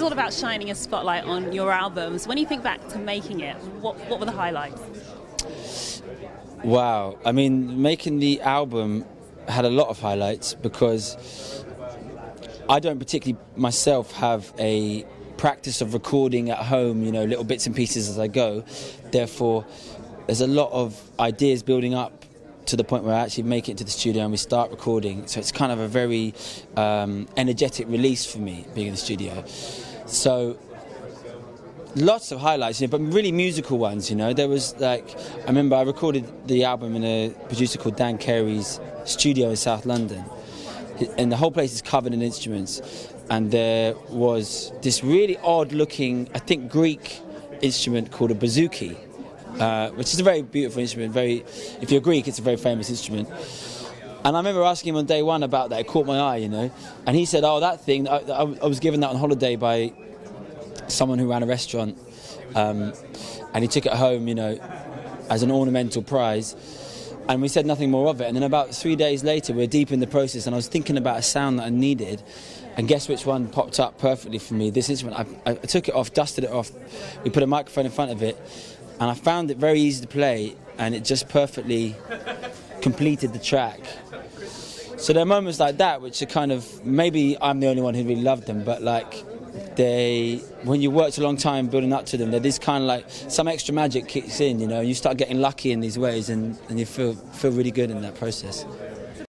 all about shining a spotlight on your albums. When you think back to making it, what were the highlights? Wow, I mean, making the album had a lot of highlights because I don't particularly myself have a practice of recording at home, little bits and pieces as I go. Therefore, there's a lot of ideas building up to the point where I actually make it to the studio and we start recording. So it's kind of a very energetic release for me, being in the studio. So lots of highlights, but really musical ones. There was I remember I recorded the album in a producer called Dan Carey's studio in South London, and the whole place is covered in instruments. And there was this really odd-looking, I think, Greek instrument called a bouzouki, which is a very beautiful instrument. If you're Greek, it's a very famous instrument. And I remember asking him on day one about that. It caught my eye, And he said, "Oh, that thing. I was given that on holiday by someone who ran a restaurant, and he took it home, as an ornamental prize." And we said nothing more of it. And then about 3 days later, we're deep in the process, and I was thinking about a sound that I needed. And guess which one popped up perfectly for me? This instrument. I took it off, dusted it off. We put a microphone in front of it, and I found it very easy to play, and it just perfectly completed the track. So there are moments like that which are kind of, maybe I'm the only one who really loved them, but when you worked a long time building up to them, they're this kind of some extra magic kicks in, you start getting lucky in these ways, and you feel really good in that process.